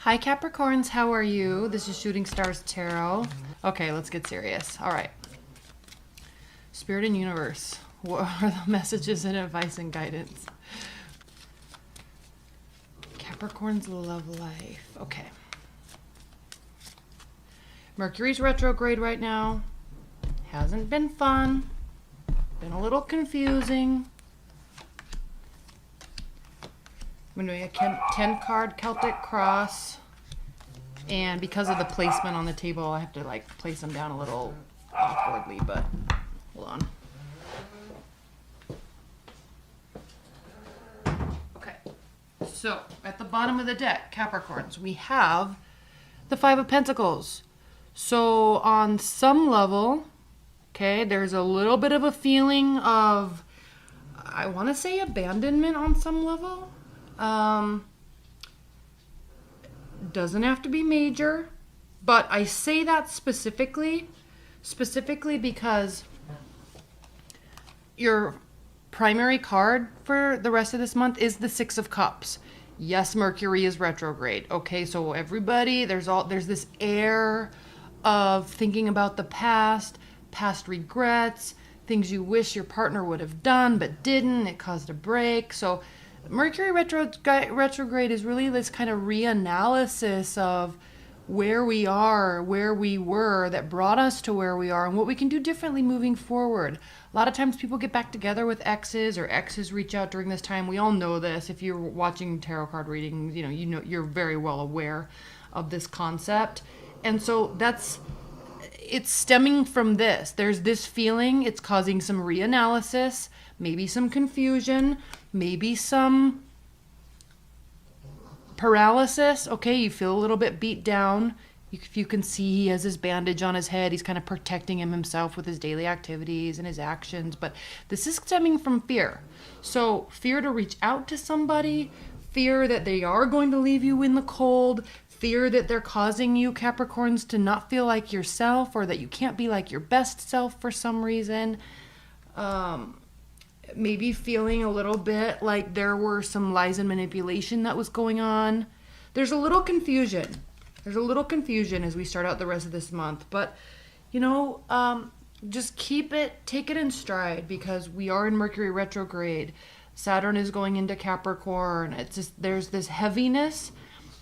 Hi Capricorns, how are you? This is Shooting Stars Tarot. Okay, let's get serious. All right. Spirit and universe, what are the messages and advice and guidance? Capricorn's love life. Okay. Mercury's retrograde right now. Hasn't been fun. Been a little confusing. I'm doing a 10 card Celtic cross. And because of the placement on the table, I have to like place them down a little awkwardly, but hold on. Okay. So at the bottom of the deck, Capricorns, we have the Five of Pentacles. So on some level, okay, there's a little bit of a feeling of, I want to say abandonment on some level. Doesn't have to be major, but I say that specifically because your primary card for the rest of this month is the Six of Cups. Yes, Mercury is retrograde. Okay, so everybody, there's this air of thinking about the past regrets, things you wish your partner would have done but didn't. It caused a break. So Mercury retrograde is really this kind of reanalysis of where we are, where we were, that brought us to where we are, and what we can do differently moving forward. A lot of times people get back together with exes, or exes reach out during this time. We all know this. If you're watching tarot card readings, you know you're very well aware of this concept. And so it's stemming from this. There's this feeling, it's causing some reanalysis, maybe some confusion, maybe some paralysis. Okay, you feel a little bit beat down. If you can see, he has his bandage on his head. He's kind of protecting himself with his daily activities and his actions. But this is stemming from fear. So fear to reach out to somebody, fear that they are going to leave you in the cold, fear that they're causing you, Capricorns, to not feel like yourself, or that you can't be like your best self for some reason. Maybe feeling a little bit like there were some lies and manipulation that was going on. There's a little confusion. There's a little confusion as we start out the rest of this month. But, just take it in stride, because we are in Mercury retrograde. Saturn is going into Capricorn. It's just, there's this heaviness,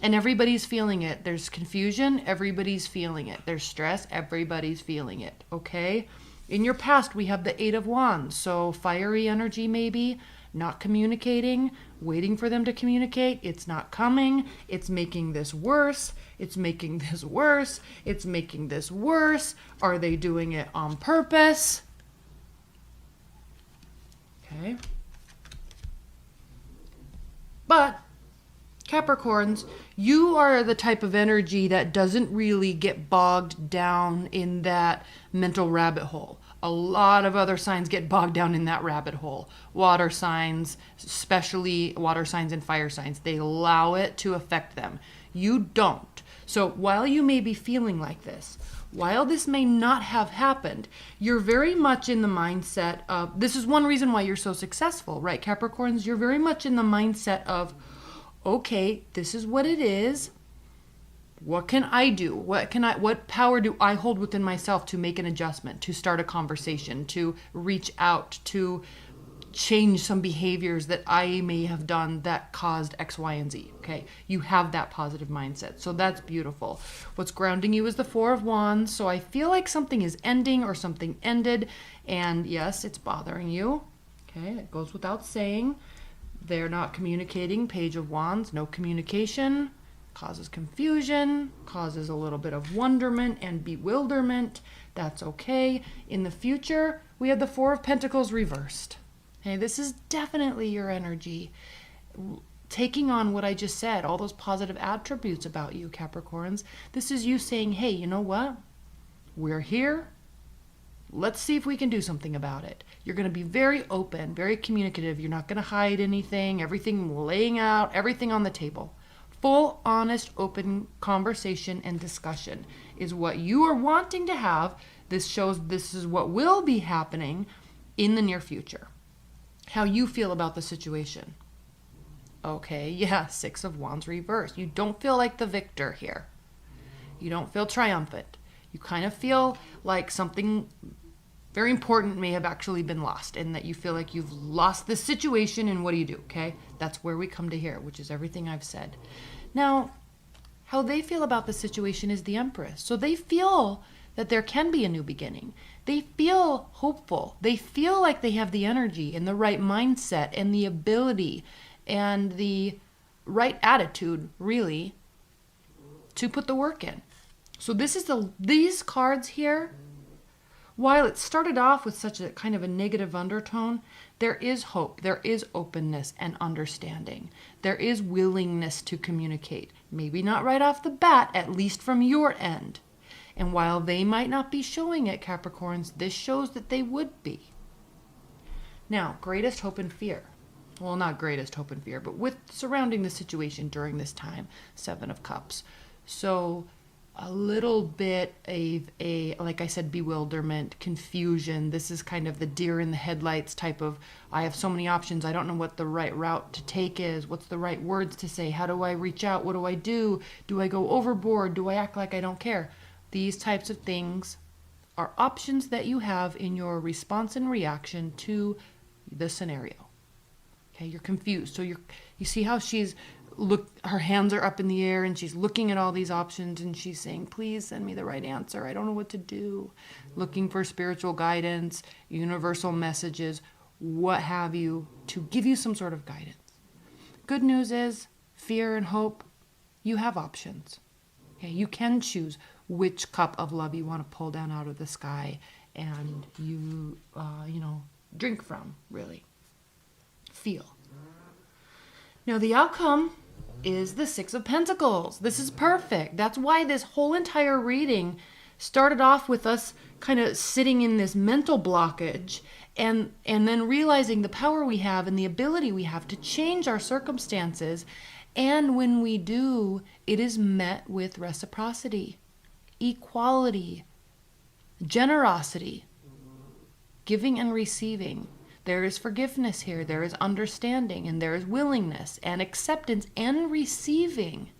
and everybody's feeling it. There's confusion, everybody's feeling it. There's stress, everybody's feeling it, okay? In your past, we have the Eight of Wands, so fiery energy maybe, not communicating, waiting for them to communicate. It's not coming. It's making this worse. It's making this worse. It's making this worse. Are they doing it on purpose? Okay. But Capricorns, you are the type of energy that doesn't really get bogged down in that mental rabbit hole. A lot of other signs get bogged down in that rabbit hole. Water signs, especially water signs and fire signs, they allow it to affect them. You don't. So while you may be feeling like this, while this may not have happened, you're very much in the mindset of, this is one reason why you're so successful, right, Capricorns? You're very much in the mindset of, okay, this is what it is. What can I do? What power do I hold within myself to make an adjustment, to start a conversation, to reach out, to change some behaviors that I may have done that caused X, Y, and Z? Okay, you have that positive mindset. So that's beautiful. What's grounding you is the Four of Wands. So I feel like something is ending or something ended. And yes, it's bothering you. Okay, it goes without saying. They're not communicating. Page of Wands, no communication. Causes confusion, causes a little bit of wonderment and bewilderment. That's okay. In the future, we have the Four of Pentacles reversed. Okay, this is definitely your energy taking on what I just said, all those positive attributes about you, Capricorns. This is you saying, hey, you know what? We're here. Let's see if we can do something about it. You're going to be very open, very communicative. You're not going to hide anything, everything laying out, everything on the table. Full, honest, open conversation and discussion is what you are wanting to have. This shows this is what will be happening in the near future. How you feel about the situation. Okay, yeah, Six of Wands reversed. You don't feel like the victor here. You don't feel triumphant. You kind of feel like something very important may have actually been lost, and that you feel like you've lost this situation, and what do? Okay, that's where we come to here, which is everything I've said. Now, how they feel about the situation is the Empress. So they feel that there can be a new beginning. They feel hopeful. They feel like they have the energy and the right mindset and the ability and the right attitude, really, to put the work in. So these cards here, while it started off with such a kind of a negative undertone, there is hope, there is openness and understanding. There is willingness to communicate. Maybe not right off the bat, at least from your end. And while they might not be showing it, Capricorns, this shows that they would be. Now, greatest hope and fear. Well, not greatest hope and fear, but with surrounding the situation during this time, Seven of Cups. So a little bit of like I said, bewilderment, confusion. This is kind of the deer in the headlights type of, I have so many options. I don't know what the right route to take is. What's the right words to say? How do I reach out? What do I do? Do I go overboard? Do I act like I don't care? These types of things are options that you have in your response and reaction to the scenario. Okay, you're confused. So you see how her hands are up in the air and she's looking at all these options and she's saying, please send me the right answer. I don't know what to do. Looking for spiritual guidance, universal messages, what have you, to give you some sort of guidance. Good news is, fear and hope, you have options. Okay, you can choose which cup of love you want to pull down out of the sky and drink from, really. Feel. Now the outcome is the Six of Pentacles. This is perfect. That's why this whole entire reading started off with us kind of sitting in this mental blockage and then realizing the power we have and the ability we have to change our circumstances. And when we do, it is met with reciprocity, equality, generosity, giving and receiving. There is forgiveness here, there is understanding, and there is willingness and acceptance and receiving.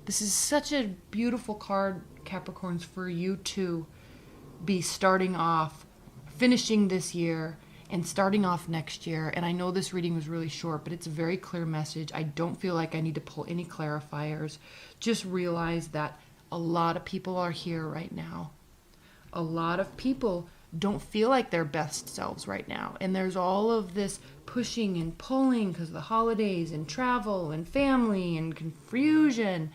This is such a beautiful card, Capricorns, for you to be starting off, finishing this year, and starting off next year. And I know this reading was really short, but it's a very clear message. I don't feel like I need to pull any clarifiers. Just realize that a lot of people are here right now. A lot of people don't feel like their best selves right now. And there's all of this pushing and pulling because of the holidays and travel and family and confusion.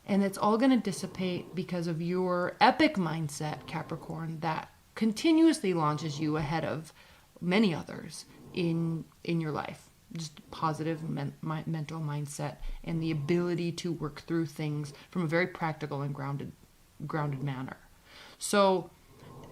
And it's all going to dissipate because of your epic mindset, Capricorn, that continuously launches you ahead of many others in your life. Just positive mental mindset and the ability to work through things from a very practical and grounded manner. So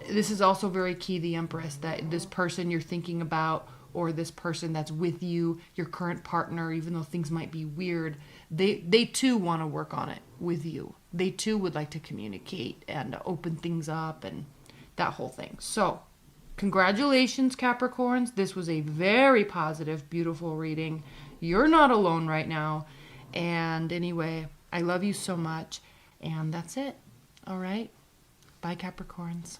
this is also very key, the Empress, that this person you're thinking about or this person that's with you, your current partner, even though things might be weird, they too want to work on it with you. They too would like to communicate and open things up and that whole thing. So congratulations, Capricorns. This was a very positive, beautiful reading. You're not alone right now. And anyway, I love you so much. And that's it. All right. Bye, Capricorns.